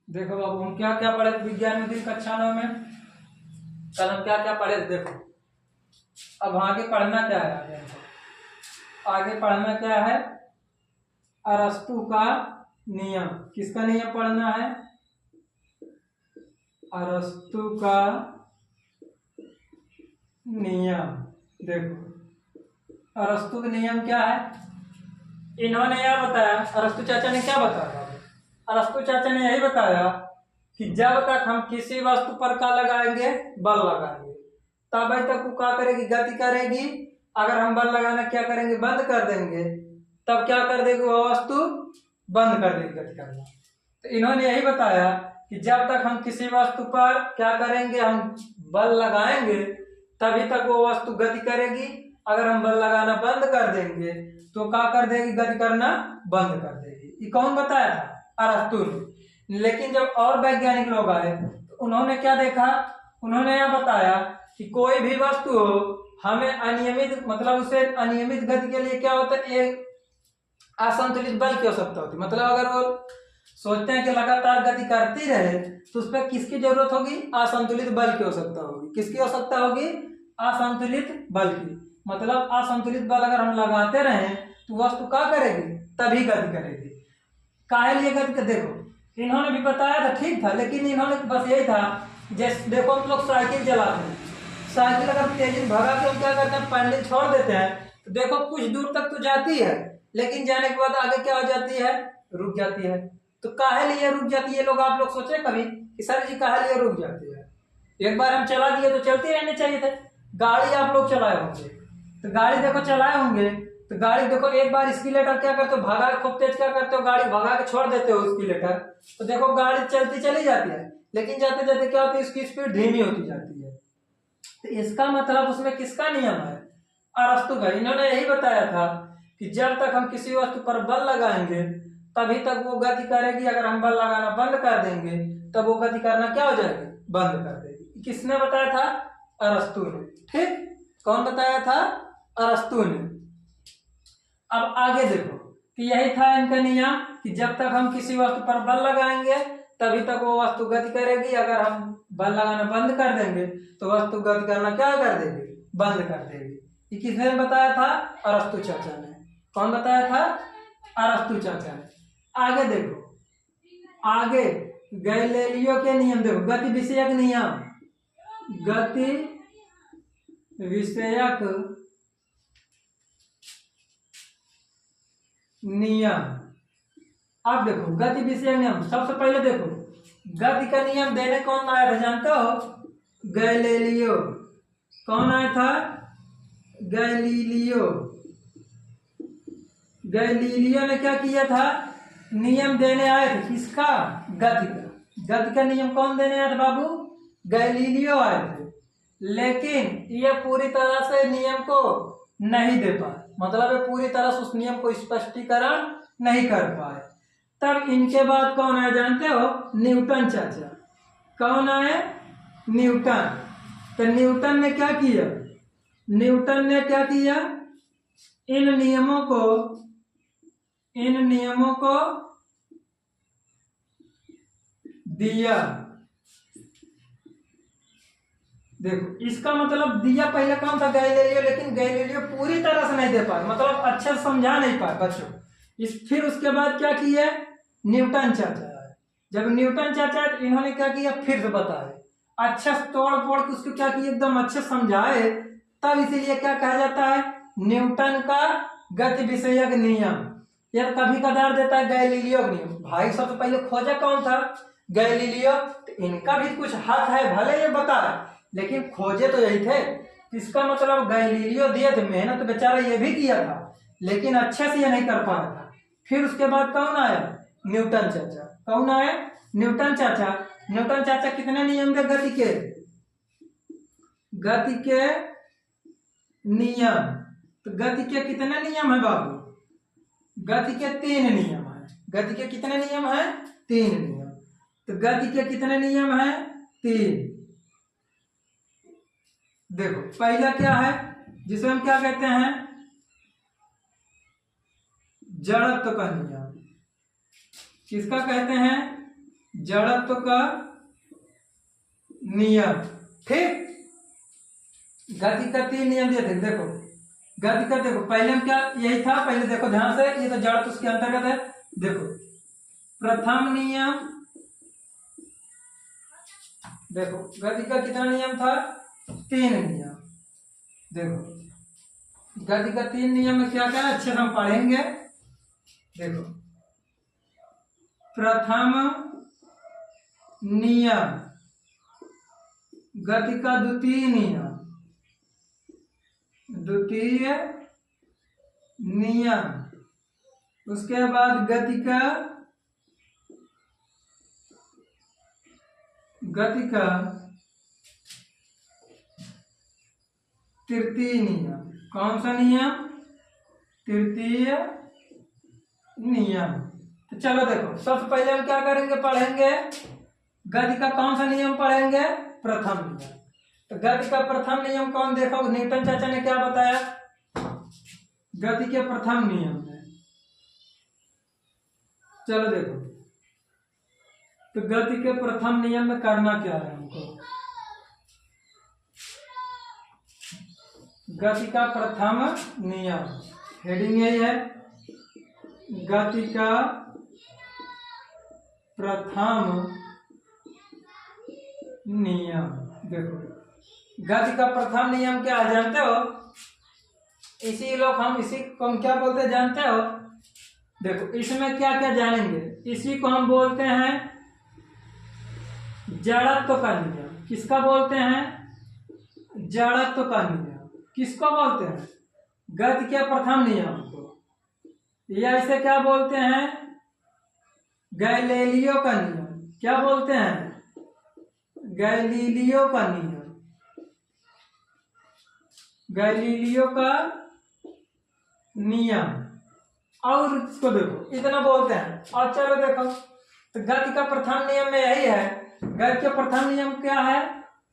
देखो बाबू, हम क्या क्या पढ़े थे विज्ञान में कक्षा 9 में। कल हम क्या क्या पढ़े थे देखो। अब आगे पढ़ना क्या है, आगे पढ़ना क्या है, अरस्तु का नियम। किसका नियम पढ़ना है? अरस्तु का नियम। देखो अरस्तु का नियम क्या है, इन्होंने यह बताया, अरस्तु चाचा ने क्या बताया? अरस्तु चाचा ने यही बताया कि जब तक हम किसी वस्तु पर क्या लगाएंगे, बल लगाएंगे, तब तक वो क्या करेगी, गति करेगी। अगर हम बल लगाना क्या करेंगे, बंद कर देंगे, तब क्या कर देगी वह वस्तु, बंद कर देगी गति करना। तो इन्होंने यही बताया कि जब तक हम किसी वस्तु पर क्या करेंगे, हम बल लगाएंगे, तभी तक वो वस्तु गति करेगी। अगर हम बल लगाना बंद कर देंगे तो क्या कर देगी, गति करना बंद कर देगी। ये कौन बताया था? अरस्तु ने। लेकिन जब और वैज्ञानिक लोग आए तो उन्होंने क्या देखा, उन्होंने यह बताया कि कोई भी वस्तु हो, हमें अनियमित, मतलब उसे अनियमित गति के लिए क्या होता है, एक असंतुलित बल की आवश्यकता होती है। मतलब अगर वो सोचते हैं कि लगातार गति करती रहे तो उस पर किसकी जरूरत होगी, असंतुलित बल की आवश्यकता होगी। किसकी आवश्यकता होगी? असंतुलित बल की। मतलब असंतुलित बल अगर हम लगाते रहें तो वस्तु क्या करेगी, तभी गति करेगी। काहे लिए गति कर, देखो इन्होंने भी बताया था, ठीक था, लेकिन इन्होंने बस यही था, जैसे देखो हम लोग साइकिल चलाते हैं, साइकिल अगर तेजी भगा के हम क्या करते हैं, पैडल छोड़ देते हैं, तो देखो कुछ दूर तक तो जाती है, लेकिन जाने के बाद आगे क्या हो जाती है, रुक जाती है। तो काहे लिए रुक जाती है, लोग आप लोग सोचे कभी कि सर जी काहे लिए रुक जाती है? एक बार हम चला दिए तो चलते रहने चाहिए थे। गाड़ी आप लोग चलाए होंगे, तो गाड़ी देखो चलाए होंगे, तो गाड़ी देखो एक बार स्पीलेटर क्या करते हो, भगा के खूब तेज क्या करते हो, गाड़ी भगा के छोड़ देते हो स्पीलेटर, तो देखो गाड़ी चलती चली जाती है, लेकिन जाते जाते क्या होती है, उसकी स्पीड धीमी होती जाती है। तो इसका मतलब उसमें किसका नियम है? अरस्तु का। इन्होंने यही बताया था कि जब तक हम किसी वस्तु पर बल लगाएंगे तभी तक वो गति करेगी। अगर हम बल लगाना बंद कर देंगे तब वो गति करना क्या हो जाएगी, बंद कर देगी। किसने बताया था? अरस्तु ने। ठीक, कौन बताया था? अरस्तु ने। अब आगे देखो कि यही था इनका नियम कि जब तक हम किसी वस्तु पर बल लगाएंगे तभी तक वो वस्तु गति करेगी। अगर हम बल लगाना बंद कर देंगे तो वस्तु गति करना क्या कर देगी, बंद कर देगी। ये किसने बताया था? अरस्तु चाचा ने। कौन बताया था? अरस्तु चाचा ने। आगे देखो, आगे गैलीलियो के नियम देखो, गति विषयक नियम, गति विषयक नियम। अब देखो गति विषयक नियम, सबसे पहले देखो गति का नियम देने कौन आया था, जानते हो? गैलीलियो। कौन आया था? गैलीलियो। गैलीलियो ने क्या किया था, नियम देने आए थे। किसका? गति का। गति का नियम कौन देने आया था बाबू? गैलीलियो आए थे। लेकिन ये पूरी तरह से नियम को नहीं दे पाए, मतलब ये पूरी तरह से उस नियम को स्पष्टीकरण नहीं कर पाए। तब इनके बाद कौन आए जानते हो? न्यूटन चाचा। कौन आए? न्यूटन। तो न्यूटन ने क्या किया, न्यूटन ने क्या किया, इन नियमों को दिया। देखो इसका मतलब दिया पहले कौन था? गैलीलियो। लेकिन गैलीलियो पूरी तरह से नहीं दे पाए, मतलब अच्छे से समझा नहीं पाए बच्चों। फिर उसके बाद क्या किया? न्यूटन चाचा। जब न्यूटन चाचा इन्होंने क्या किया, फिर से बताए, अच्छे से तोड़ फोड़ के उसको क्या किया, एकदम अच्छे समझाए। तब इसीलिए क्या कहा जाता है, न्यूटन का गति विषयक नियम। यह कभी कदार देता है गैलीलियो का नियम। भाई सबसे पहले खोजा कौन था? गैलीलियो। तो इनका भी कुछ हाथ है, भले ये बताए, लेकिन खोजे तो यही थे। इसका मतलब गैलीलियो दिए थे, मेहनत तो बेचारा ये भी किया था, लेकिन अच्छे से ये नहीं कर पाया था। फिर उसके बाद कौन आया? न्यूटन चाचा। कौन आए? न्यूटन चाचा। न्यूटन चाचा कितने नियम थे गति के? गति के नियम। तो गति के कितने नियम है बाबू? गति के 3 नियम है। गति के कितने नियम है? 3 नियम। तो गति के कितने नियम है? 3। देखो पहला क्या है, जिसे हम क्या कहते हैं, जड़त्व का नियम। किसका कहते हैं? जड़त्व का नियम। ठीक, गति का 3 नियम दिए थे। देखो गति का, देखो पहले हम क्या यही था, पहले देखो ध्यान से, ये तो जड़त्व उसके अंतर्गत है। देखो प्रथम नियम, देखो गति का कितना नियम था, 3 नियम। देखो गति का 3 नियम में क्या क्या है, अच्छे से हम पढ़ेंगे। देखो प्रथम नियम, गति का द्वितीय नियम, द्वितीय नियम, उसके बाद गति का तृतीय नियम। कौन सा नियम, तृतीय नियम। तो चलो देखो सबसे पहले हम क्या करेंगे, पढ़ेंगे गति का कौन सा नियम पढ़ेंगे, प्रथम नियम। तो गति का प्रथम नियम कौन, देखो न्यूटन चाचा ने क्या बताया गति के प्रथम नियम में। चलो देखो, तो गति के प्रथम नियम में करना क्या है हमको, गति का प्रथम नियम, हेडिंग यही है, गति का प्रथम नियम। देखो गति का प्रथम नियम क्या है जानते हो, इसी लोग हम इसी को हम क्या बोलते हैं जानते हो। देखो इसमें क्या क्या जानेंगे, इसी को हम बोलते हैं जड़त्व का नियम। किसका बोलते हैं, जड़त्व का नियम। किसको बोलते हैं, गति के प्रथम नियम को, या इसे क्या बोलते हैं, गैलीलियो का नियम। क्या बोलते हैं, गैलीलियो का नियम, गैलीलियो का नियम। और इसको देखो इतना बोलते हैं। और चलो देखो, तो गति का प्रथम नियम में यही है, गति के प्रथम नियम क्या है,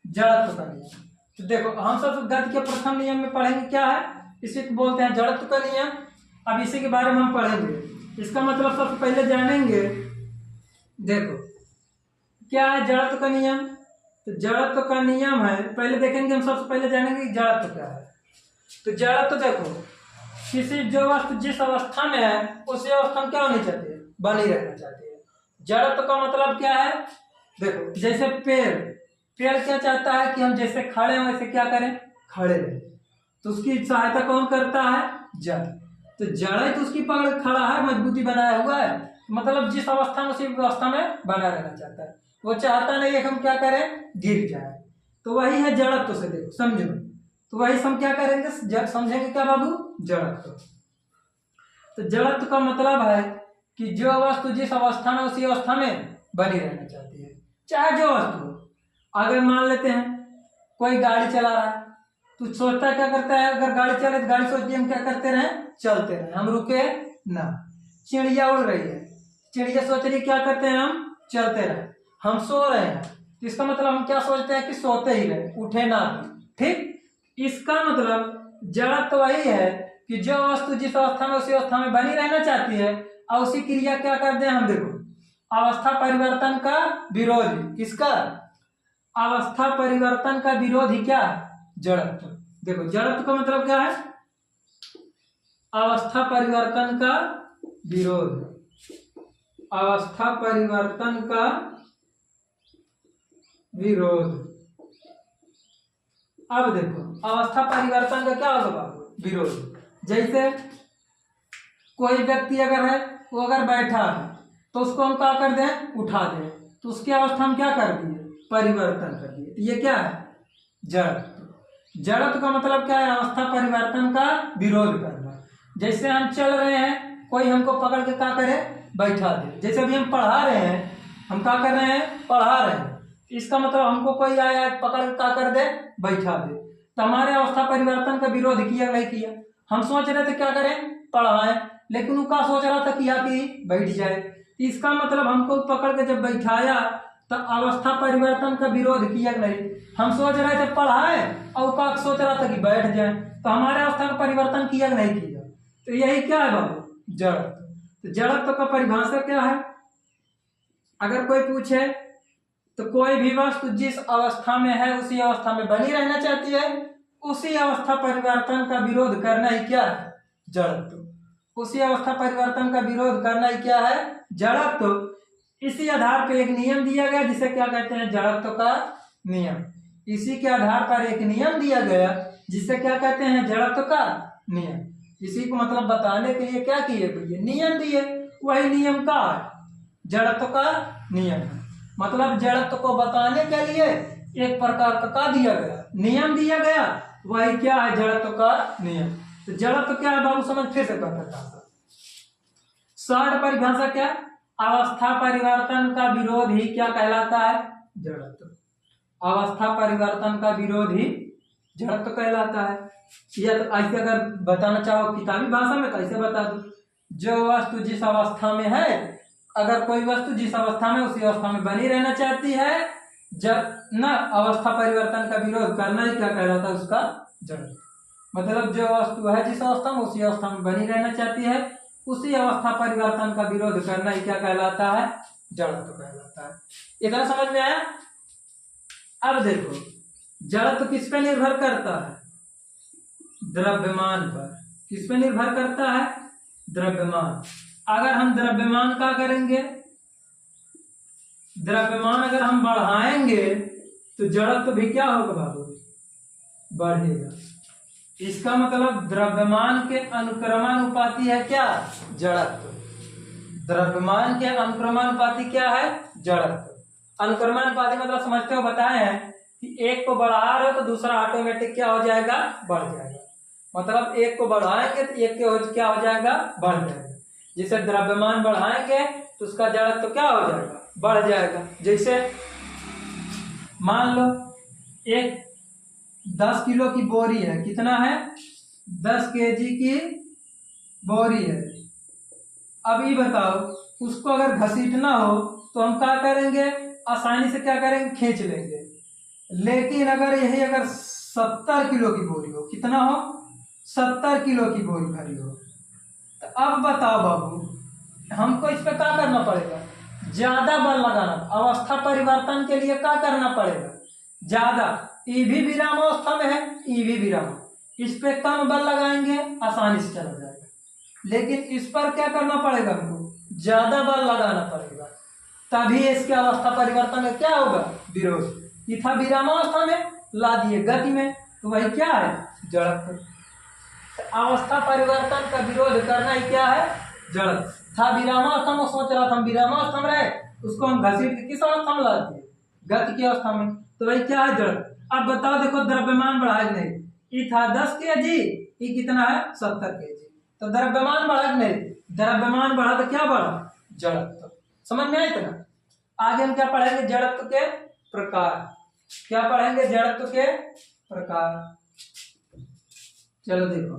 जड़त्व का नियम। तो देखो हम सब गति के प्रथम नियम में पढ़ेंगे क्या है, इसी को बोलते हैं जड़त्व का नियम। अब इसी के बारे में हम पढ़ेंगे। इसका मतलब सबसे पहले जानेंगे, देखो क्या है जड़त्व का नियम। तो जड़त्व का नियम है, पहले देखेंगे हम, सबसे पहले जानेंगे कि जड़त्व क्या है। तो जड़त्व देखो, किसी जो वस्तु जिस अवस्था में है उसी अवस्था में क्या होनी चाहती है, बनी रहना चाहती है। जड़त्व का मतलब क्या है, देखो जैसे पेड़ क्या चाहता है कि हम जैसे खड़े हैं वैसे क्या करें, खड़े रहें। तो उसकी सहायता कौन करता है, जड़। तो जड़ ही तो उसकी पकड़ खड़ा है, मजबूती बनाया हुआ है। मतलब जिस अवस्था में उसी अवस्था में बना रहना चाहता है, वो चाहता नहीं है हम क्या करें, गिर जाए। तो वही है जड़त्व से, देखो समझो। तो वही हम क्या करेंगे, समझेंगे क्या बाबू, जड़त्व। तो जड़त्व का मतलब है कि जो वस्तु जिस अवस्था में उसी अवस्था में बनी रहना चाहती है, चाहे जो वस्तु। अगर मान लेते हैं कोई गाड़ी चला रहा है, तो सोचता है क्या करता है, अगर गाड़ी चले तो गाड़ी सोचती है हम क्या करते रहे, चलते रहे, हम रुके ना। चिड़िया उड़ रही है, चिड़िया सोच रही क्या करते हैं, हम चलते रहे। हम सो रहे हैं, तो इसका मतलब हम क्या सोचते हैं कि सोते ही रहे, उठे ना। ठीक, इसका मतलब जड़त्व वही है कि जो वस्तु जिस अवस्था में उसी अवस्था में बनी रहना चाहती है, और उसी क्रिया क्या करते हैं हम, देखो अवस्था परिवर्तन का विरोधी। किसका, अवस्था परिवर्तन का विरोधी क्या, जड़त्व। देखो जड़त्व का मतलब क्या है, अवस्था परिवर्तन का विरोध, अवस्था परिवर्तन का विरोध। अब देखो अवस्था परिवर्तन का क्या होगा, विरोध। जैसे कोई व्यक्ति अगर है, वो अगर बैठा है तो उसको हम क्या कर दें, उठा दें, तो उसकी अवस्था हम क्या कर दिए, परिवर्तन कर दिए। तो ये क्या है, जड़त्व। जड़त्व का मतलब क्या है, अवस्था परिवर्तन का विरोध करना। जैसे हम चल रहे हैं, कोई हमको पकड़ के क्या करे, बैठा दे। जैसे अभी हम पढ़ा रहे हैं, हम क्या कर रहे हैं, पढ़ा रहे हैं, इसका मतलब हमको कोई आया पकड़ के क्या कर दे, बैठा दे। तो हमारे अवस्था परिवर्तन का विरोध किया नहीं किया। हम सोच रहे थे क्या करें, पढ़ाएं, लेकिन वो क्या सोच रहा था कि बैठ जाए। इसका मतलब हमको पकड़ के जब बैठाया तो अवस्था परिवर्तन का विरोध किया नहीं। हम सोच रहे थे पढ़ाए, और क्या सोच रहा था कि बैठ जाए। तो हमारे अवस्था का परिवर्तन किया नहीं किया। तो यही क्या है बाबू, जड़त्व। तो जड़त्व का परिभाषा क्या है, अगर कोई पूछे तो कोई भी वस्तु जिस अवस्था में है उसी अवस्था में बनी रहना चाहती है, उसी अवस्था परिवर्तन का विरोध करना ही क्या है? जड़त्व। उसी अवस्था परिवर्तन का विरोध करना ही क्या है? जड़त्व। इसी आधार पर एक नियम दिया गया जिसे क्या कहते हैं? जड़त्व का नियम। इसी के आधार पर एक नियम दिया गया जिसे क्या कहते हैं? जड़त्व का नियम। इसी को मतलब बताने के लिए क्या किए भैया? नियम दिए। वही नियम का है? जड़त्व का नियम है। मतलब जड़त्व को बताने के लिए एक प्रकार का दिया गया, नियम दिया गया, वही क्या है? जड़त्व का नियम। तो जड़त्व क्या है बाबू? समझ फिर से परिभाषा। शॉर्ट परिभाषा क्या? अवस्था परिवर्तन का विरोध ही क्या कहलाता है? जड़त्व। अवस्था परिवर्तन का विरोध ही जड़त्व कहलाता है। या तो ऐसे अगर बताना चाहो किताबी भाषा में तो ऐसे बता दो, जो वस्तु जिस अवस्था में है, अगर कोई वस्तु जिस अवस्था में उसी अवस्था में बनी रहना चाहती है, जब न अवस्था परिवर्तन का विरोध करना ही क्या कहलाता है? उसका जड़त्व। मतलब जो वस्तु है जिस अवस्था में उसी अवस्था में बनी रहना चाहती है, उसी अवस्था परिवर्तन का विरोध करना ही क्या कहलाता है? जड़त्व कहलाता है। इतना समझ में आया? अब देखो जड़त्व किस पे निर्भर करता है? द्रव्यमान पर। किस पे निर्भर करता है? द्रव्यमान। अगर हम द्रव्यमान का करेंगे, द्रव्यमान अगर हम बढ़ाएंगे तो जड़त्व भी क्या होगा बाबू? बढ़ेगा। इसका मतलब द्रव्यमान के अनुक्रमानुपाती है क्या? जड़त्व। द्रव्यमान के अनुक्रमानुपाती क्या है? जड़त्व। अनुक्रमानुपाती मतलब समझते हो, बताए हैं कि एक को बढ़ा रहे हो तो दूसरा ऑटोमेटिक क्या हो जाएगा? बढ़ जाएगा। मतलब एक को बढ़ाएंगे तो एक के क्या हो जाएगा? बढ़ जाएगा। जैसे द्रव्यमान बढ़ाएंगे तो उसका जड़त्व क्या हो जाएगा? बढ़ जाएगा। जैसे मान लो एक 10 किलो की बोरी है। कितना है? 10 केजी की बोरी है। अब ये बताओ, उसको अगर घसीटना हो तो हम क्या करेंगे? आसानी से क्या करेंगे? खींच लेंगे। लेकिन अगर यही अगर 70 किलो की बोरी हो, कितना हो? 70 किलो की बोरी भरी हो, तो अब बताओ बाबू, हमको इस पे क्या करना पड़ेगा? ज्यादा बल लगाना। अवस्था परिवर्तन के लिए क्या करना पड़ेगा? ज्यादा। ई भी विराम अवस्था में है, ई भी विराम। इस पे कम बल लगाएंगे, आसानी से चला जाएगा। लेकिन इस पर क्या करना पड़ेगा? हमको ज्यादा बल लगाना पड़ेगा, तभी इसके अवस्था परिवर्तन में क्या होगा? विरोध। ये था विरामावस्था में, ला दिए गति में, तो वही क्या है? जड़त्व। तो अवस्था परिवर्तन का विरोध करना ही क्या है? जड़त्व। था विरामावस्था में, सोच रहा था हम विरामावस्था में रहे, उसको हम घसीट के किस अवस्था में ला दिए? गति की अवस्था में, तो वही क्या है? जड़त्व। अब बताओ, देखो द्रव्यमान बढ़ा कि नहीं? ये था 10 केजी, ये कितना है? 70 केजी। तो द्रव्यमान बढ़ा कि नहीं? द्रव्यमान बढ़ा तो क्या बढ़ा? जड़त्व। समझ में आया इतना? आगे हम क्या पढ़ेंगे? जड़त्व के प्रकार। क्या पढ़ेंगे? जड़त्व के प्रकार। चलो देखो,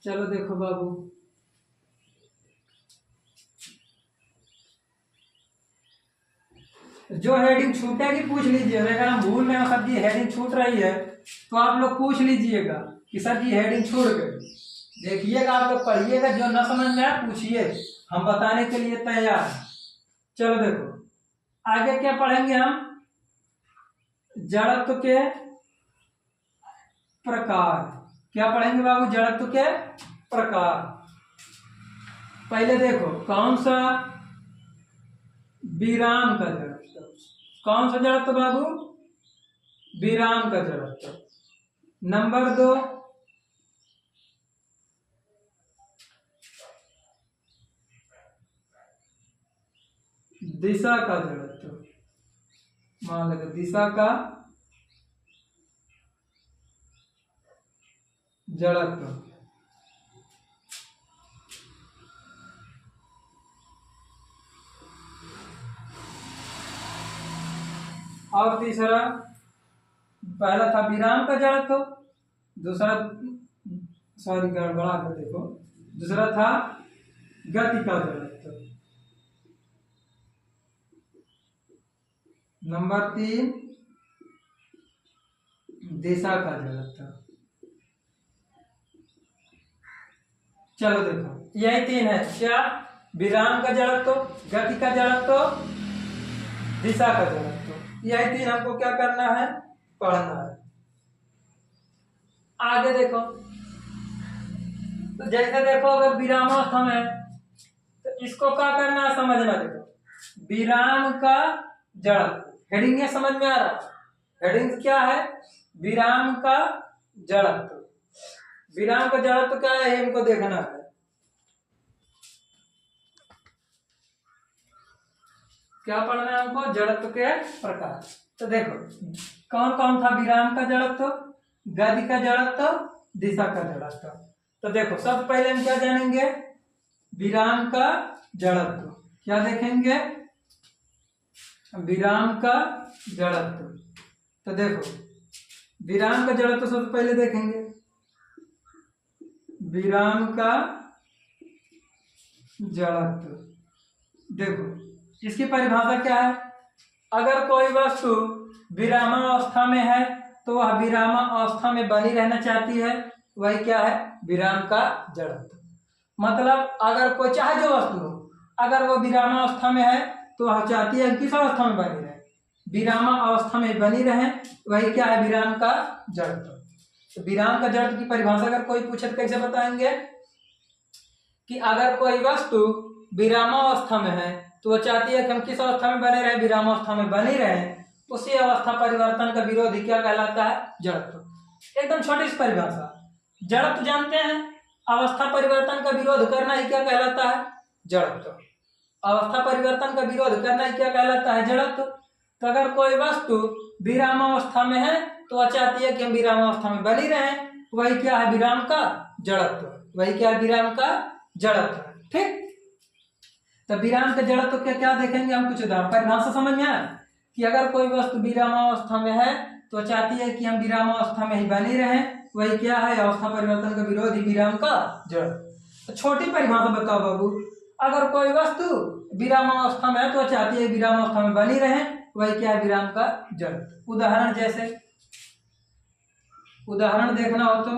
चलो देखो बाबू, जो हेडिंग छूटेगी पूछ लीजिए। अगर हम भूल रहे हैं सर जी हेडिंग छूट रही है तो आप लोग पूछ लीजिएगा कि सर जी हेडिंग छूट गई। देखिएगा, आप लोग पढ़िएगा, जो ना समझ में आए पूछिए, हम बताने के लिए तैयार हैं। चलो देखो आगे क्या पढ़ेंगे हम? जड़त्व के प्रकार। क्या पढ़ेंगे बाबू? जड़त्व के प्रकार। पहले देखो कौन सा? विराम का जड़त्व। कौन सा जड़त्व बाबू? विराम का जड़त्व। नंबर 2 दिशा का जड़त्व। मान लो दिशा का जड़त्व। और तीसरा, पहला था विराम का जड़त्व, दूसरा, सॉरी गड़बड़ा कर देखो, दूसरा था गति का जड़त्व। नंबर 3 दिशा का जड़त्व। चलो देखो यही तीन है, क्या? विराम का जड़त्व, गति का जड़त्व, दिशा का जड़त्व। यही तीन हमको क्या करना है? पढ़ना है। आगे देखो, तो जैसे देखो अगर विरामावस्था में तो इसको क्या करना है समझना। देखो विराम का जड़त्व, हेडिंग है, समझ में आ रहा? हेडिंग क्या है? विराम का जड़त्व। विराम का जड़त्व क्या है हमको देखना है। क्या पढ़ना है हमको? जड़त्व के प्रकार। तो देखो कौन कौन था? विराम का जड़त्व, गति का जड़त्व, दिशा का जड़त्व। तो देखो सबसे पहले हम क्या जानेंगे? विराम का जड़त्व। क्या देखेंगे? विराम का जड़त्व। तो देखो विराम का जड़त्व सबसे पहले देखेंगे। विराम का जड़त्व, देखो इसकी परिभाषा क्या है? अगर कोई वस्तु विरामावस्था में है तो वह विरामावस्था में बनी रहना चाहती है, वही क्या है? विराम का जड़त्व। मतलब अगर कोई चाहे जो वस्तु हो, अगर वो विरामावस्था में है तो वह चाहती है किस अवस्था में बनी रहे? विरामावस्था में बनी रहे, वही क्या है? विराम का जड़त्व। तो विराम का जड़त्व की परिभाषा अगर कोई पूछे तो कैसे बताएंगे? कि अगर कोई वस्तु विरामावस्था में है तो वो चाहती है कि हम किस अवस्था में बने रहे? विरामावस्था में बनी रहे। उसी अवस्था परिवर्तन का विरोधी क्या कहलाता है? जड़त्व। एकदम छोटी सी परिभाषा। जड़त्व जानते हैं, अवस्था परिवर्तन का विरोध करना ही क्या कहलाता है? जड़त्व। अवस्था परिवर्तन का विरोध करना ही क्या कहलाता है? जड़त्व। तो अगर कोई वस्तु विरामावस्था में है तो वह चाहती है कि हम विरामावस्था में बनी रहे, वही क्या है? विराम का जड़त्व। वही क्या है? विराम का जड़त्व। ठीक। तो विराम के जड़त्व क्या क्या देखेंगे हम? कुछ उदाहरण। परिभाषा समझ में आया कि अगर कोई वस्तु विरामावस्था में है तो चाहती है कि हम विरामावस्था में ही बनी रहें, वही क्या है? अवस्था परिवर्तन का विरोधी विराम का जड़त्व। तो छोटी परिभाषा बताओ बाबू, अगर कोई वस्तु विरामावस्था में है तो चाहती है विरामावस्था में बनी रहे, वही क्या है? विराम का जड़त्व। उदाहरण जैसे, उदाहरण देखना हो तो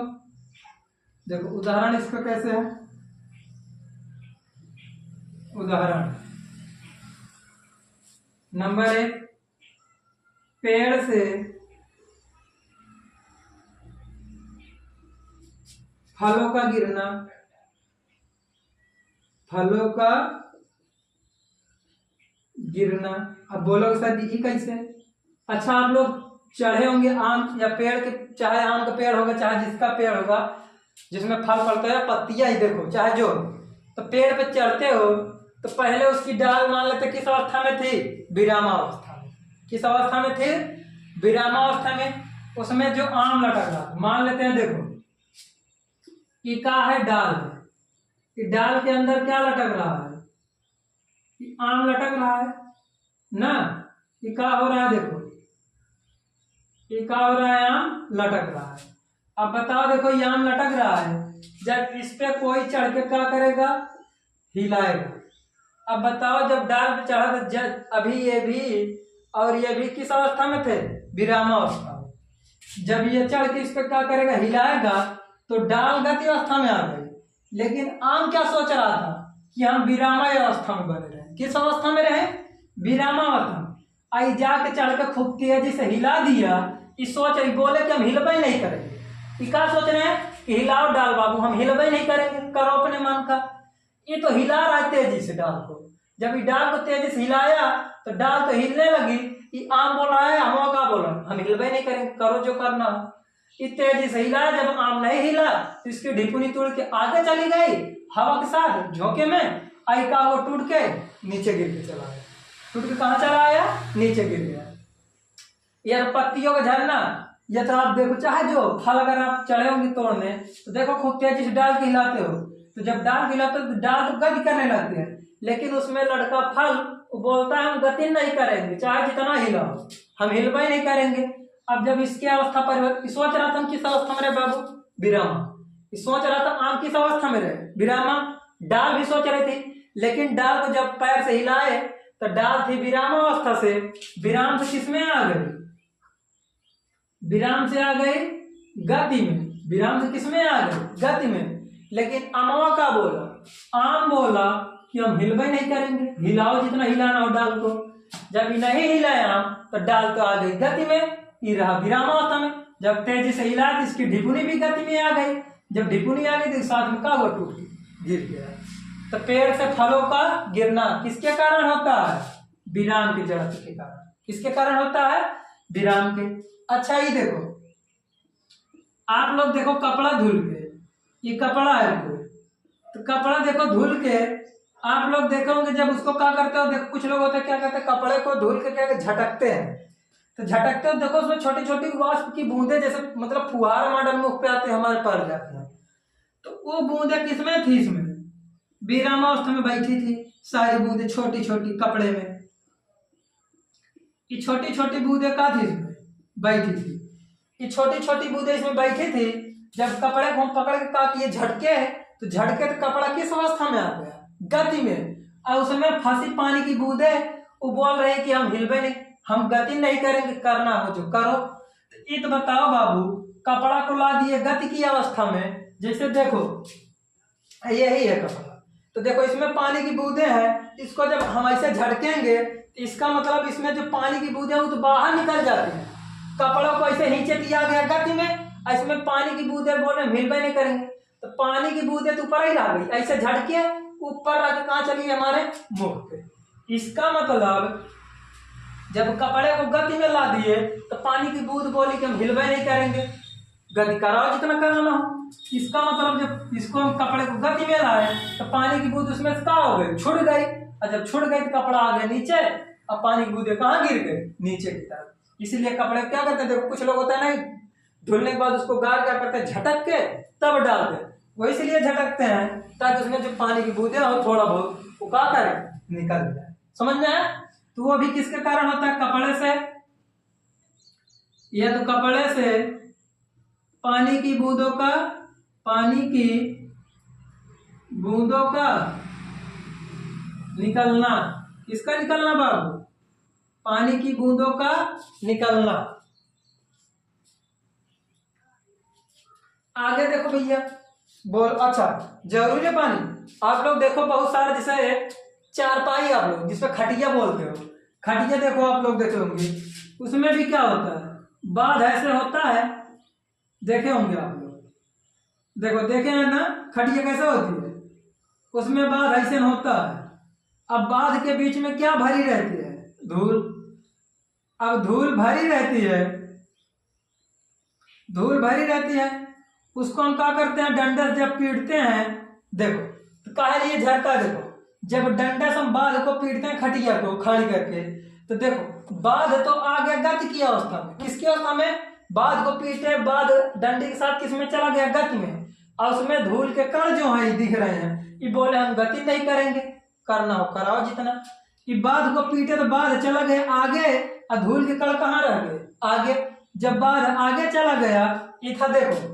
देखो उदाहरण इसका कैसे है? उदाहरण नंबर 1, पेड़ से फलों का गिरना। फलों का गिरना। अब बोलोगे सर ये कैसे? अच्छा आप लोग चढ़े होंगे आम या पेड़ के, चाहे आम का पेड़ होगा चाहे जिसका पेड़ होगा जिसमें फल पड़ता है, पत्तियां ही देखो चाहे जो, तो पेड़ पे चढ़ते हो तो पहले उसकी डाल मान लेते किस अवस्था में थी? विरामावस्था में। किस अवस्था में थी? विरामावस्था में। उसमें जो आम लटक रहा मान लेते हैं, देखो कि क्या है? डाल है। कि डाल के अंदर क्या लटक रहा है? कि आम लटक रहा है ना। कि क्या हो रहा है? देखो ये क्या हो रहा है? आम लटक रहा है। अब बताओ देखो ये आम लटक रहा है, जब इस पे कोई चढ़ के क्या करेगा? हिलाएगा। अब बताओ जब डाल पे चढ़ा तो अभी ये भी और ये भी किस अवस्था में थे? विरामावस्था में। जब ये चढ़ के इस पे क्या करेगा? हिलाएगा, तो डाल गति अवस्था में आ गई। लेकिन आम क्या सोच रहा था? कि हम विरामय अवस्था में बने रहे। किस अवस्था में रहे? विरामावस्था में। आई जाके चढ़ के खूब तेजी से हिला दिया। इस सोच रही, बोले कि हम हिलबे नहीं करेंगे। क्या सोच रहे हैं? कि हिलाओ डाल बाबू, हम हिलबे नहीं करेंगे, करो अपने मन का। ये तो हिला रहा है तेजी से डाल को। जब ये डाल को तेजी से हिलाया तो डाल तो हिलने लगी। ये आम बोल रहा है, हम क्या बोल रहे हैं? हम हिलबे नहीं करेंगे, करो जो करना हो। तेजी से हिलाया, जब आम नहीं हिला तो इसकी ढिपुनी तोड़ के आगे चली गई हवा के साथ झोंके में। आई का वो टूट के नीचे गिर के चला गया। टूट के कहाँ चला आया? नीचे गिर गया। यह पत्तियों का झरना। या तो आप देखो चाहे जो फल अगर आप चढ़े होंगे तोड़ने तो देखो खूब तेजी से डाल के हिलाते हो, तो जब डाल हिलाते हो तो डाल तो गति करने लगती है, लेकिन उसमें लड़का फल बोलता है हम गति नहीं करेंगे, चाहे जितना हिलाओ हम हिलबे नहीं करेंगे। अब जब इसकी अवस्था परिवर्तन, सोच रहा था हम किस अवस्था में रहे बाबू? विरामा। सोच रहा था आम किस अवस्था में रहे? विरामा। डाल भी सोच रही थी, लेकिन डाल को जब पैर से हिलाए तो डाल थी विरामावस्था से, विराम से किसमें आ गई? विराम से आ गई गति में। विराम से किसमें आ गई? गति में। लेकिन अमवा का बोला, आम बोला कि हम हिलबे नहीं करेंगे, हिलाओ जितना हिलाना हो डाल को। जब नहीं हिलाया तो डाल तो आ गई गति में, ये रहा विरामावस्था में। जब तेजी से हिला तो इसकी ढिपुनी भी गति में आ गई। जब ढिपुनी आ गई तो साथ में का वो टूट गिर गया। तो पेड़ से फलों का गिरना किसके कारण होता है? विराम के जड़त्व के कारण। किसके कारण होता है? विराम के। अच्छा ये देखो, आप लोग देखो कपड़ा धुल के, ये कपड़ा है कोई, तो कपड़ा देखो धुल के आप लोग देखोगे जब उसको क्या करते हो, देखो कुछ लोग होते हैं क्या करते हैं, कपड़े को धुल के क्या झटकते हैं। तो झटकते हो देखो उसमें छोटी छोटी वाष्प की बूंदे जैसे मतलब फुहार मॉडल मुख पे आते हमारे पड़ जाते हैं। तो वो बूंदे किसमें थी? इसमें विरामावस्था में बैठी थी सारी बूंदे छोटी छोटी कपड़े में। ये छोटी छोटी बूंदे का थी इसमें बैठी थी, ये छोटी छोटी बूंदे इसमें बैठी थी। जब कपड़े को पकड़ के कहा कि ये झटके, तो झटके तो कपड़ा किस अवस्था में आ गया? गति में। और उसमें फंसी पानी की बूंदे, वो बोल रहे हैं कि हम हिलबे नहीं, हम गति नहीं करेंगे, करना हो जो करो। तो ये तो बताओ बाबू, कपड़ा को ला दिए गति की अवस्था में। जैसे देखो यही है कपड़ा, तो देखो इसमें पानी की बूंदे हैं, इसको जब हम ऐसे झटकेंगे तो इसका मतलब इसमें जो पानी की बूंदे हैं वो तो बाहर निकल जाती हैं। कपड़ों को ऐसे नीचे दिया गया गति में, इसमें पानी की बूंदे बोल रहे हिलबे नहीं करेंगे, तो पानी की बूंदे तो ऊपर ही रह गई, ऐसे झटके ऊपर आके कहाँ चली? हमारे मुख पे। इसका मतलब जब कपड़े को गति में ला दिए तो पानी की बूंद बोली कि हम हिलबे नहीं करेंगे, गति कराओ जितना कराना हो। इसका मतलब जब इसको हम कपड़े को गति में लाए तो पानी की बूंद उसमें से क्या हो गई? छुड़ गई। और जब छुड़ गई तो कपड़ा आ गया नीचे, अब पानी की बूंदे कहाँ गिर गई? नीचे की तरफ। इसीलिए कपड़े क्या करते हैं, देखो कुछ लोग होता है नहीं, धुलने के बाद उसको गार क्या करते हैं, झटक के तब डालते हैं। वो इसलिए झटकते हैं ताकि उसमें जो पानी की बूंदे हो थोड़ा बहुत वो क्या करे? निकल जाए। समझ में आया? तो वो भी किसके कारण होता है? कपड़े से। या तो कपड़े से पानी की बूंदों का निकलना। किसका निकलना बाबू? पानी की बूंदों का निकलना। आगे देखो भैया, बोल अच्छा जरूरी है पानी। आप लोग देखो बहुत सारे जैसे चारपाई, आप लोग जिसपे खटिया बोलते हो, खटिया देखो आप लोग देखे होंगे, उसमें भी क्या होता है? बाँध ऐसे होता है, देखे होंगे आप लोग, देखो देखे हैं ना खटिया कैसे होती है, उसमें बाँध ऐसे होता है। अब बाँध के बीच में क्या भरी रहती है? धूल। अब धूल भरी रहती है, उसको हम क्या करते हैं? डंडे से जब पीटते हैं, देखो तो काहे लिए झरता, देखो जब डंडे से हम बाँध को पीटते हैं खटिया को खड़ी करके, तो देखो बाँध तो आ गया गति की अवस्था में। किसकी अवस्था में? बाँध को पीटे, बाँध डंडे के साथ किसमें चला गया? गति में। और उसमें धूल के कण जो है दिख रहे हैं, ये बोले हम गति नहीं करेंगे, करना हो कराओ जितना। ये बाँध को पीटे तो बाँध चला गया आगे, और धूल के कण कहाँ रह गए? आगे। जब बाँध आगे चला गया, ये था देखो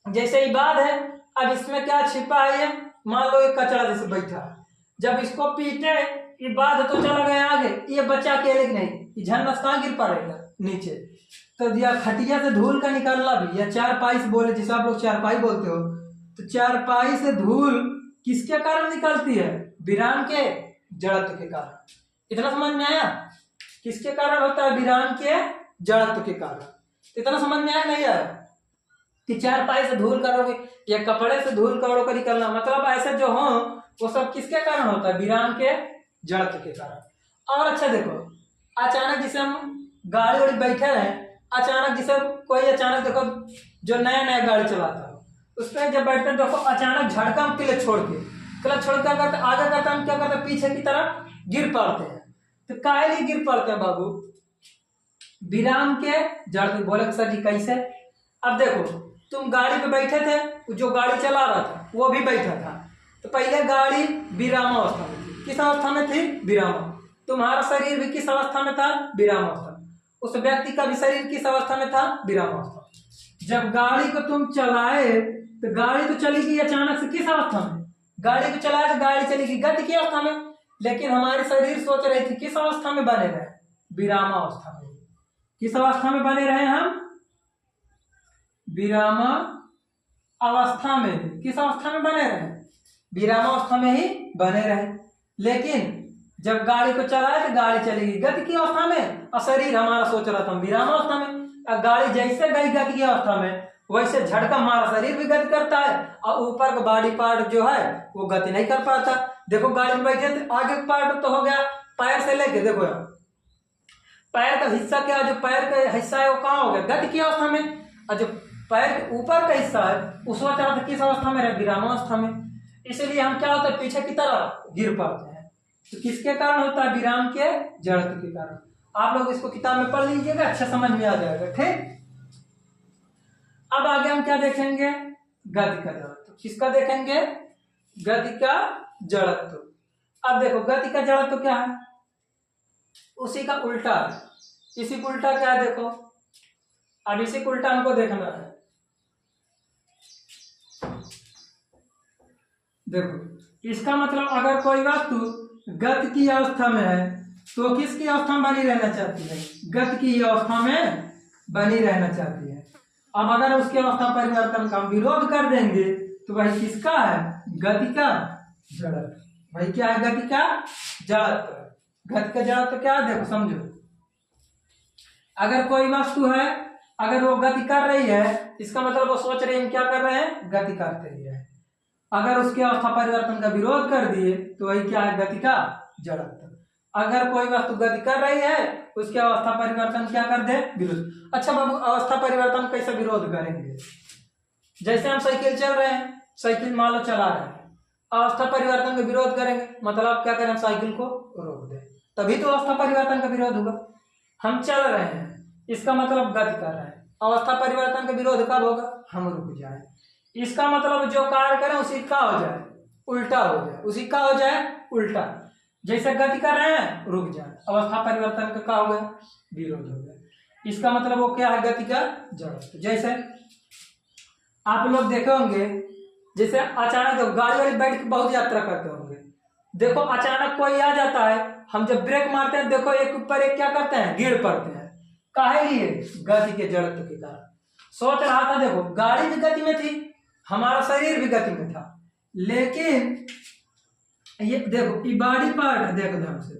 जैसे ये बाँध है, अब इसमें क्या छिपा है? ये मान लो एक कचरा जैसे बैठा, जब इसको पीटे ये बाँध तो चला गया आगे, ये बच्चा अकेले नहीं, ये झन्नस कहाँ गिर पड़ेगा? नीचे। तो या खटिया से धूल का निकलना भी, या चारपाई से बोले जिसे आप लोग चारपाई बोलते हो, तो चारपाई से धूल किसके कारण निकलती है? विराम के जड़त्व के कारण। इतना समझ में आया? किसके कारण होता है? विराम के जड़त्व के कारण। इतना समझ में आया नहीं आया? कि चारपाई से धूल करोगे या कपड़े से धूल करो का निकलना, मतलब ऐसे जो हो वो सब किसके कारण होता है? विराम के जड़त्व के कारण। और अच्छा देखो, अचानक जिसे हम गाड़ी वाड़ी बैठे रहे, अचानक जिसे कोई अचानक देखो जो नया नया गाड़ी चलाता हो, उस पर जब बैठते हैं देखो अचानक झटका हम क्लच छोड़ के क्या करते? आगे करते हम क्या करते? पीछे की तरफ गिर पड़ते हैं। तो काहे लिए गिर पड़ते हैं बाबू? विराम के जड़त्व। बोले सर जी कैसे? अब देखो तुम गाड़ी पे बैठे थे, जो गाड़ी चला रहा था वो भी बैठा था, तो पहले गाड़ी विरामावस्था में थी। किस अवस्था में थी? विराम। तुम्हारा शरीर भी किस अवस्था में था? विरामावस्था में। उस व्यक्ति का भी शरीर किस अवस्था में था? विरामावस्था। जब गाड़ी को तुम चलाए तो गाड़ी तो चली गई अचानक से किस अवस्था में? गाड़ी को चलाए तो गाड़ी चली गई गति की अवस्था में, लेकिन हमारे शरीर सोच रहे थे किस अवस्था में बने रहे? विरामावस्था में। किस अवस्था में बने रहे हम? विरामा अवस्था में, किस अवस्था में बने रहे, विरामावस्था में ही बने रहे। लेकिन जब गाड़ी को चलाए तो गाड़ी चलेगी गति की अवस्था में और शरीर हमारा सोच रहा था विरामावस्था में। और गाड़ी जैसे गई गति की अवस्था में वैसे झटका हमारा शरीर भी गति करता है और ऊपर का बॉडी पार्ट जो है वो गति नहीं कर पाता। देखो गाड़ी में बैठे तो आगे का पार्ट तो हो गया पैर से लेके, देखो पैर का हिस्सा क्या, जो पैर का हिस्सा है वो कहाँ हो गया, गति की अवस्था में। और जो पैर के ऊपर का हिस्सा है उस वक्त किस अवस्था में रहे, विरामावस्था में। इसलिए हम क्या होता है पीछे की तरफ गिर पड़ते हैं। तो किसके कारण होता है, विराम के जड़त्व के कारण। आप लोग इसको किताब में पढ़ लीजिएगा, अच्छा समझ में आ जाएगा। ठीक, अब आगे हम क्या देखेंगे, गति का जड़त्व। किसका देखेंगे, गति का जड़त्व। अब देखो गति का जड़त्व क्या है, उसी का उल्टा है। इसी का उल्टा क्या है, देखो अब इसी का उल्टा हमको देखना है। देखो इसका मतलब अगर कोई वस्तु गति की अवस्था में है तो किसकी अवस्था में बनी रहना चाहती है, गति की अवस्था में बनी रहना चाहती है। अब अगर उसकी अवस्था परिवर्तन का विरोध कर देंगे तो वही किसका है, गति का जड़त्व। वही क्या है, गति का जड़त्व। गति का जड़त्व क्या है, देखो समझो। अगर कोई वस्तु है, अगर वो गति कर रही है इसका मतलब वो सोच रही है हम क्या कर रहे हैं, गति करते रही है। अगर उसके अवस्था परिवर्तन का विरोध कर दिए तो वही क्या है, गति का जड़त्व। अगर कोई वस्तु गति कर रही है उसके अवस्था परिवर्तन क्या कर दे, विरोध। अच्छा बाबू, अवस्था परिवर्तन कैसे विरोध करेंगे, जैसे हम साइकिल चल रहे हैं, साइकिल मान लो चला रहे हैं, अवस्था परिवर्तन का विरोध करेंगे मतलब क्या करें, हम साइकिल को रोक दें, तभी तो अवस्था परिवर्तन का विरोध होगा। हम चल रहे हैं इसका मतलब गति कर रहे हैं, अवस्था परिवर्तन का विरोध कब होगा, हम रुक जाए। इसका मतलब जो कार्य करें उसी का हो जाए उल्टा हो जाए, उसी का हो जाए उल्टा। जैसे गति कर रहे हैं रुक जाए, अवस्था परिवर्तन का क्या हो गया, विरोध हो गया। इसका मतलब वो क्या है, गति का जड़त्व। जैसे आप लोग देखे होंगे, जैसे अचानक तो गाड़ी वाली बैठ के बहुत यात्रा करते होंगे, देखो अचानक कोई आ जाता है, हम जब ब्रेक मारते हैं देखो एक ऊपर एक क्या करते हैं, गिर पड़ते हैं। काहे लिए, गति के जड़त्व के कारण। सोच रहा था देखो गाड़ी भी गति में थी, हमारा शरीर भी गति में था, लेकिन ये देखो ये बॉडी पार्ट है, देखो ध्यान से,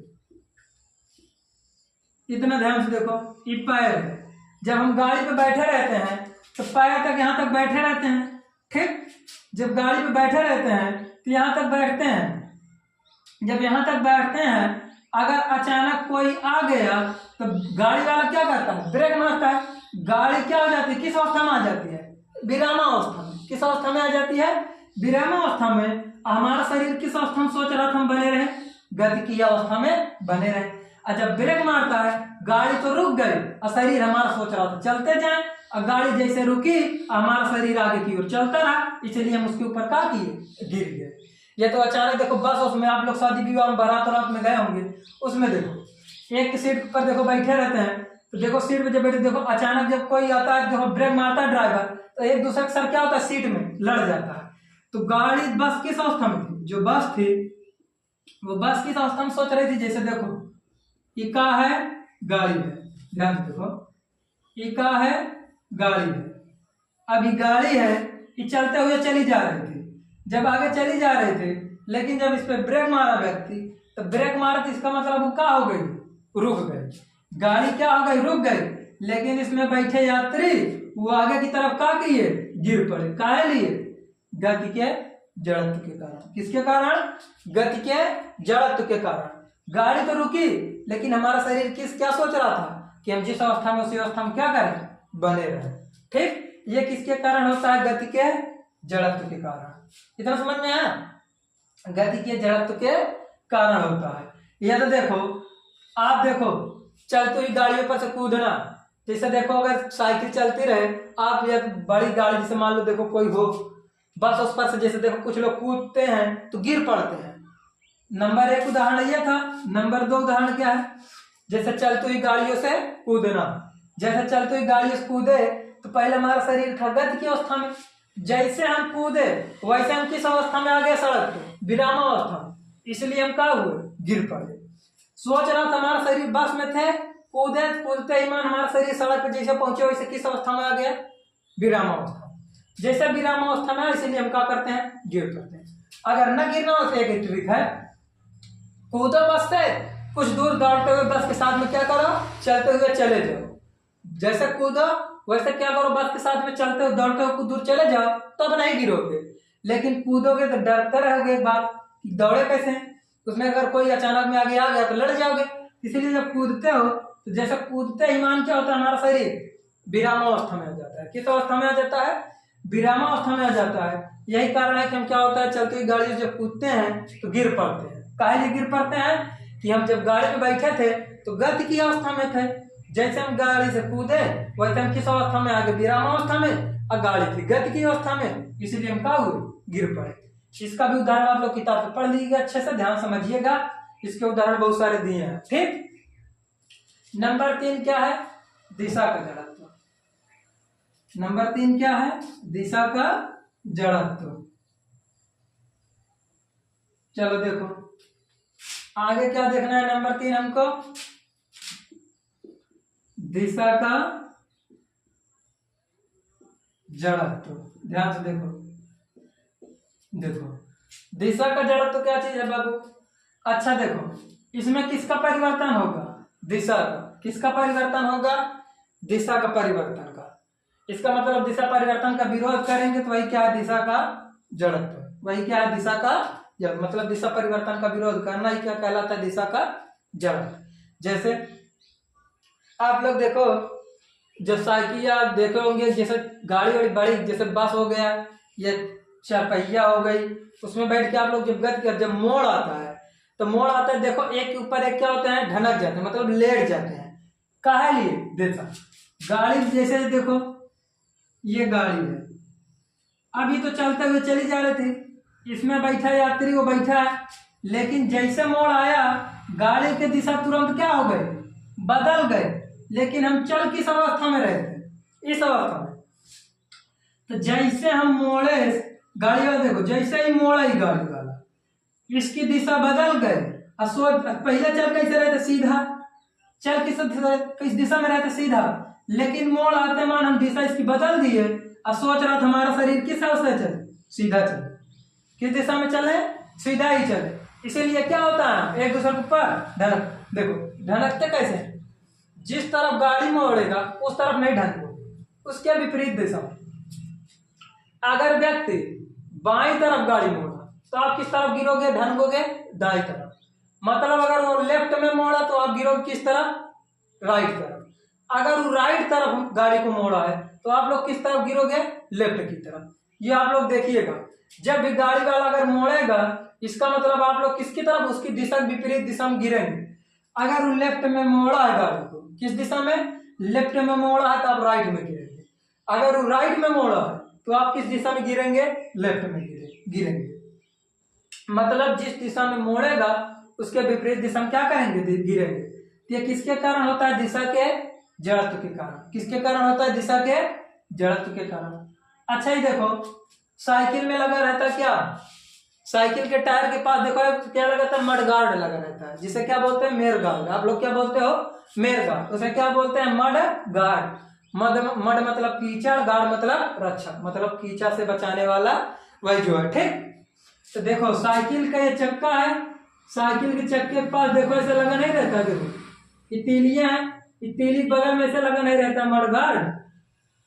इतना ध्यान से देखो, ये पैर है। जब हम गाड़ी पे बैठे रहते हैं तो पैर तक यहाँ तक बैठे रहते हैं, ठीक। जब गाड़ी पे बैठे रहते हैं तो यहाँ तक बैठते हैं। जब यहाँ तक बैठते हैं अगर अचानक कोई आ गया तो गाड़ी वाला क्या करता है, ब्रेक मारता है, गाड़ी क्या हो जाती है, किस अवस्था में आ जाती है, विरामावस्था में। किस अवस्था में आ जाती है, विरामावस्था में। हमारा शरीर किस अवस्था में सोच रहा था हम बने रहे, गति की अवस्था में बने रहे। और जब ब्रेक मारता है गाड़ी तो रुक गई और शरीर हमारा सोच रहा था चलते जाए, और गाड़ी जैसे रुकी हमारा शरीर आगे की ओर चलता रहा, इसलिए हम उसके ऊपर क्या किए, गिर गए। ये तो अचानक देखो बस उसमें आप लोग शादी विवाह में बारात रात में गए होंगे, उसमें देखो एक सीट पर देखो बैठे रहते हैं, तो देखो सीट पे जब बैठे देखो अचानक जब कोई आता है देखो ब्रेक मारता है ड्राइवर तो एक दूसरे के साथ क्या होता है, सीट में लड़ जाता है। तो गाड़ी बस किस अवस्था में थी, जो बस थी वो बस किस अवस्था में सोच रही थी, जैसे देखो ये का है, गाड़ी है, ध्यान से देखो ये का है, गाड़ी है। अब ये गाड़ी है, ये चलते हुए चली जा रही थी, जब आगे चली जा रहे थे, लेकिन जब इस पे ब्रेक मारा व्यक्ति तो ब्रेक मारा तो इसका मतलब वो क्या हो गई, रुक गई। गाड़ी क्या हो गई, रुक गई, लेकिन इसमें बैठे यात्री वो आगे की तरफ क्या किए, गिर पड़े। काहे लिए, गति के जड़त्व के कारण। किसके कारण, गति के जड़त्व के कारण। गाड़ी तो रुकी लेकिन हमारा शरीर किस क्या सोच रहा था कि हम जिस अवस्था में उसी अवस्था में क्या करें, बने रहे, ठीक। ये किसके कारण होता है, गति के जड़त्व के कारण। इतना समझ में आया, गति के जड़त्व के कारण होता है। यह तो देखो आप देखो चलती हुई गाड़ियों पर से कूदना, जैसे देखो अगर साइकिल चलती रहे, आप ये बड़ी गाड़ी जैसे मान लो देखो कोई हो बस उस पर से, जैसे देखो कुछ लोग कूदते हैं तो गिर पड़ते हैं। नंबर 1 उदाहरण यह था। नंबर 2 उदाहरण क्या है, जैसे चलती हुई गाड़ियों से कूदना। जैसे चलती हुई गाड़ियों से कूदे तो पहले हमारा शरीर था गति की अवस्था में, जैसे हम कूदे वैसे हम किस अवस्था में आ गए, सड़क पे, विरामावस्था में, इसलिए हम क्या हुए, गिर पड़े। सोच रहा था हमारा शरीर बस में थे, कूदे, कूदते ही मान हमारा शरीर सड़क पर जैसे पहुंचे वैसे किस अवस्था में आ गया, विरामावस्था। जैसे विरामावस्था में इसीलिए हम क्या करते हैं, गिर पड़ते हैं। अगर न गिरना हो तो एक ट्रिक है, कूदो बस से, कुछ दूर दौड़ते हुए बस के साथ में क्या करो, चलते हुए चले जाओ। जैसे कूदो वैसे क्या करो, बस के साथ में चलते हुए दौड़ते हुए कुछ दूर चले जाओ, तब नहीं गिरोगे। लेकिन कूदोगे तो डरते रहोगे एक बात कि दौड़े कैसे, उसमें अगर कोई अचानक में आगे आ गया तो लड़ जाओगे। इसीलिए जब कूदते हो तो जैसे कूदते ही मान क्या होता है, हमारा शरीर विरामावस्था में आ जाता है। किस अवस्था में आ जाता है, विरामावस्था में आ जाता है। यही कारण है कि हम क्या होता है, चलती हुई गाड़ी जब कूदते हैं तो गिर पड़ते हैं। काहे लिए गिर पड़ते हैं कि हम जब गाड़ी में बैठे थे तो गति की अवस्था में थे, जैसे हम गाड़ी से कूदे वैसे हम किस अवस्था में आ गए, विरामावस्था में, और गाड़ी की गति की अवस्था में, इसलिए हम क्या हुए, गिर पड़े। इसका भी उदाहरण आप लोग किताब में पढ़ लीजिएगा, अच्छे से ध्यान समझिएगा, इसके उदाहरण बहुत सारे दिए हैं। ठीक, नंबर 3 क्या है, दिशा का जड़त्व। नंबर 3 क्या है, दिशा का जड़त्व। चलो देखो आगे क्या देखना है, नंबर 3 हमको दिशा का जड़त्व। ध्यान से देखो, देखो दिशा का जड़त्व क्या चीज है बाबू। अच्छा देखो, इसमें किसका परिवर्तन होगा, दिशा का। किसका परिवर्तन होगा, दिशा का परिवर्तन का। इसका मतलब दिशा परिवर्तन का विरोध करेंगे तो वही क्या है, दिशा का जड़त्व। वही क्या है, दिशा का जड़, मतलब दिशा परिवर्तन का विरोध करना ही क्या कहलाता है, दिशा का जड़त्व। जैसे आप लोग देखो, जब साइकिल या देखे होंगे, जैसे गाड़ी वाड़ी बड़ी, जैसे बस हो गया या चारपहिया हो गई, उसमें बैठ के आप लोग जब गति कर, जब मोड़ आता है तो मोड़ आता है, देखो एक के ऊपर एक क्या होते हैं, ढनक जाते हैं, मतलब लेट जाते हैं। काहे लिए, देखा गाड़ी जैसे देखो ये गाड़ी है, अभी तो चलते हुए चली जा रही थी, इसमें बैठा यात्री वो बैठा है, लेकिन जैसे मोड़ आया गाड़ी की दिशा तुरंत क्या हो गई, बदल गए। लेकिन हम चल किस अवस्था में रहे थे, इस अवस्था में। तो जैसे हम मोड़े गाड़ी वाला, देखो जैसे ही मोड़ा ही गाड़ी वाला, इसकी दिशा बदल गए। पहले चल कैसे रहे थे, सीधा चल किस दिशा में रहते, सीधा। लेकिन मोड़ आते मान हम दिशा इसकी बदल दिए और सोच रहा था हमारा शरीर किस अवस्था से चले, सीधा चले। किस दिशा में चले, सीधा ही चले। इसीलिए क्या होता है, एक दूसरे के ऊपर ढनक, देखो ढनकते कैसे, जिस तरफ गाड़ी मोड़ेगा उस तरफ नहीं ढनकोगे, उसके विपरीत दिशा में। अगर व्यक्ति बाईं तरफ गाड़ी मोड़ा तो आप किस तरफ गिरोगे, ढनकोगे दाईं तरफ। मतलब अगर वो लेफ्ट में मोड़ा तो आप गिरोगे किस तरफ, राइट तरफ। अगर वो राइट तरफ गाड़ी को मोड़ा है तो आप लोग किस तरफ गिरोगे, लेफ्ट की तरफ। ये आप लोग देखिएगा, जब भी गाड़ी वाला अगर मोड़ेगा, इसका मतलब आप लोग किसकी तरफ, उसकी दिशा विपरीत दिशा में गिरेंगे। अगर वो लेफ्ट में मोड़ा है गाड़ी को, किस दिशा में, लेफ्ट में मोड़ा है तो आप राइट में गिरेंगे। अगर वो राइट में मोड़ा है तो आप किस दिशा में गिरेंगे, लेफ्ट में गिरेंगे। मतलब जिस दिशा में मोड़ेगा उसके विपरीत दिशा में क्या करेंगे, गिरेंगे। तो ये किसके कारण होता है, दिशा के जड़त्व के कारण। किसके कारण होता है, दिशा के जड़त्व के कारण। अच्छा ही देखो, साइकिल में लगा रहता है क्या, साइकिल के टायर के पास देखो क्या लगा रहता है, मड गार्ड लगा रहता है, जिसे क्या बोलते हैं, मेर गार्ड। आप लोग क्या बोलते हो, मेर गार्ड। उसे क्या बोलते हैं, मड गार्ड। मड मतलब कीचड़, गार्ड मतलब रक्षक, मतलब कीचड़ से बचाने वाला वही जो है। ठीक, तो देखो साइकिल का ये चक्का है, साइकिल के चक्के के पास देखो ऐसे लगा नहीं रहता, देखो ये तीलियां है, ये तीली बगल में ऐसे लगा नहीं रहता मड गार्ड।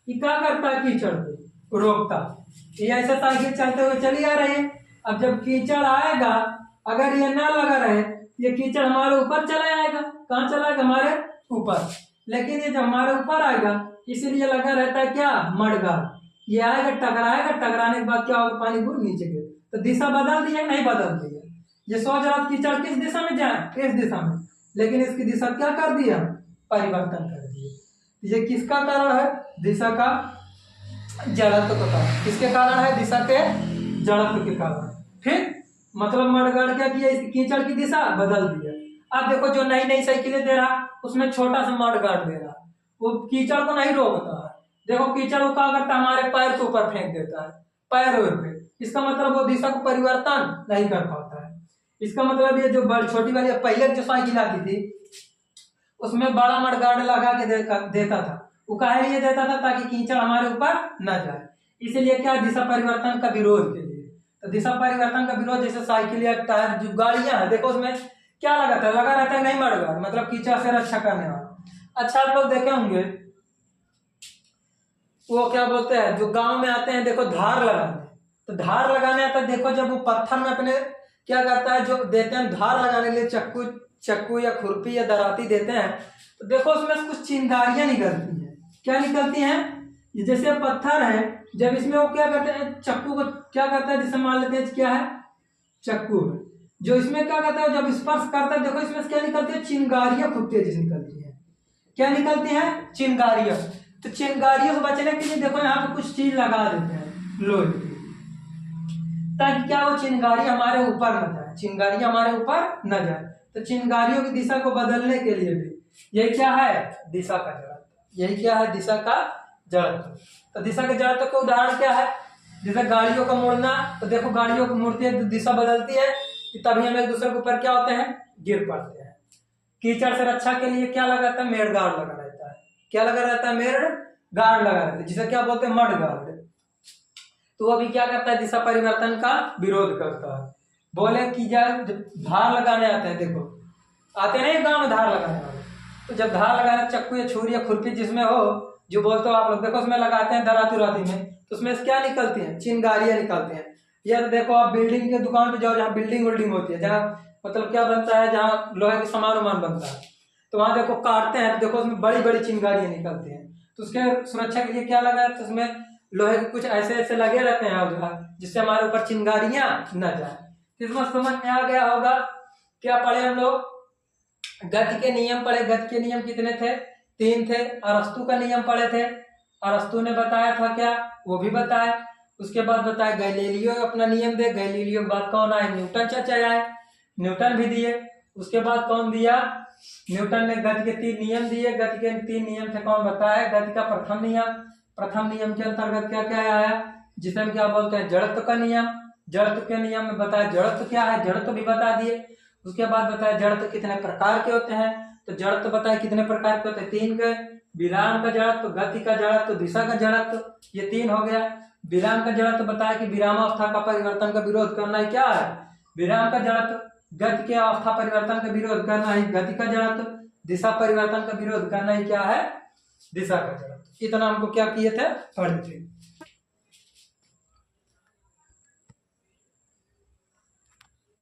ये क्या करता है, कीचड़ को रोकता। ये ऐसे साइकिल चलते हुए चली आ रही है, अब जब कीचड़ आएगा, अगर ये ना लगा रहे, ये कीचड़ हमारे ऊपर चला आएगा। कहाँ चला आएगा, हमारे ऊपर। लेकिन ये जब हमारे ऊपर आएगा, इसीलिए लगा रहता है क्या, मडगार्ड। ये आएगा, टकराएगा, टकराने के बाद क्या होगा, पानी गुड़ नीचे गिर। तो दिशा बदल दी है, नहीं बदल दी है। ये सोच रहा था कीचड़ किस दिशा में जाए, इस दिशा में, लेकिन इसकी दिशा क्या कर दिया, परिवर्तन कर दिया। ये किसका कारण है, दिशा का जड़त्व का कारण। किसके कारण है, दिशा के जड़त्व के कारण। ठीक, मतलब मडगार्ड क्या किया, इस कीचड़ की दिशा बदल दी है। अब देखो जो नई नई साइकिलें दे रहा, उसमें छोटा सा मडगार्ड दे रहा, वो कीचड़ को नहीं रोकता है। देखो कीचड़ को क्या करता है, हमारे पैर के ऊपर फेंक देता है, पैर पे। इसका मतलब वो दिशा को परिवर्तन नहीं कर पाता है। इसका मतलब ये जो छोटी वाली पहले जो साइकिल आती थी, उसमें बड़ा मडगार्ड लगा के देता था। वो काहे लिए देता था, ताकि कीचड़ हमारे ऊपर न जाए। इसीलिए क्या, दिशा परिवर्तन का विरोध के लिए। तो दिशा परिवर्तन का विरोध, जैसे साइकिल या टायर, जो गाड़ियां हैं, देखो उसमें क्या लगा रहता है नहीं मडगार्ड, मतलब कीचड़ से रक्षा करने वाला। अच्छा, आप लोग देखे होंगे वो क्या बोलते हैं, जो गांव में आते हैं देखो धार लगाने, तो धार लगाने आता है, देखो जब वो पत्थर में अपने क्या करता है, जो देते हैं धार लगाने के लिए चक्कू या खुरपी या दराती देते हैं, तो देखो उसमें कुछ चिंगारियां निकलती हैं। क्या निकलती हैं, ये जैसे पत्थर है, जब इसमें वो क्या करते हैं, चक्कू को क्या करता है, जैसे मान लेते हैं क्या है, चक्कू है, जो इसमें क्या करता है, जब स्पर्श करता है, देखो इसमें क्या निकलती है, चिंगारियां खूब तेज निकलती है। क्या निकलती है, चिंगारियां। तो चिंगारियों से बचने के लिए देखो यहाँ पे कुछ चीज लगा देते हैं लोहे की, ताकि क्या वो चिंगारी हमारे ऊपर न जाए, चिंगारी हमारे ऊपर न जाए। तो चिंगारियों की दिशा को बदलने के लिए भी यही क्या है, दिशा का जड़त्व। यही क्या है, दिशा का जड़त्व। तो दिशा के जड़त्व का उदाहरण क्या है, जैसे गाड़ियों का मुड़ना, तो देखो गाड़ियों को मुड़ती है तो दिशा बदलती है, तभी हम एक दूसरे के ऊपर क्या होते हैं, गिर पड़ते हैं। कीचड़ से रक्षा के लिए क्या लगा रहता है, मेड गार्ड लगा रहता है। क्या लगा रहता है, मेड गार्ड लगा रहता है, जिसे क्या बोलते हैं, मड गार्ड। तो वो भी क्या करता है, दिशा परिवर्तन का विरोध करता है। बोले कि जब धार लगाने आते हैं, देखो आते नहीं गांव में धार लगाने वाले, तो जब धार लगाने चक्कू या छुरी या खुरपी जिसमें हो, जो बोलते हो आप लोग, देखो उसमें लगाते हैं दराती उराती में, तो उसमें क्या निकलती है, चिंगारियां निकलती हैं। या तो देखो आप बिल्डिंग के दुकान पे जाओ, जहाँ बिल्डिंग विल्डिंग होती है, जहाँ मतलब क्या बनता है, जहाँ लोहे के सामान वामान बनता है, तो वहां देखो काटते हैं, देखो उसमें बड़ी बड़ी चिंगारियां निकलती हैं। तो उसके सुरक्षा के लिए क्या लगा है, तो उसमें लोहे के कुछ ऐसे ऐसे लगे रहते हैं औजार, जिससे हमारे ऊपर चिंगारियां न जाए। इसमें समझ में आ गया होगा। क्या पढ़े हम लोग, गति के नियम पढ़े। गति के नियम कितने थे, 3 थे। अरस्तु का नियम पढ़े थे, अरस्तु ने बताया था क्या, वो भी बताया। उसके बाद बताया गैलीलियो अपना नियम दे, गैलीलियो के बाद कौन आए, न्यूटन चाचा आए, न्यूटन भी दिए। उसके बाद कौन दिया, न्यूटन ने गति के 3 नियम दिए। गति के 3 नियम थे, कौन बताया, गति का प्रथम नियम। प्रथम नियम के अंतर्गत क्या क्या आया, जिसे हम क्या बोलते हैं, जड़त्व का नियम। जड़त्व के नियम में बताया जड़त्व क्या है, जड़त्व भी बता दिए। उसके बाद बताया जड़त्व कितने प्रकार के होते हैं, तो जड़त्व बताया कितने प्रकार के होते हैं, 3 के। विराम का जड़त्व, गति का जड़त्व, दिशा का जड़त्व, ये 3 हो गया। विराम का जड़त्व बताया कि विरामावस्था का परिवर्तन का विरोध करना ही क्या है, विराम का जड़त्व। गति के अवस्था परिवर्तन का विरोध करना ही गति का जड़त्व। दिशा परिवर्तन का विरोध करना ही क्या है, दिशा का जड़त्व। इतना हमको क्या किए थे, पढ़े थे।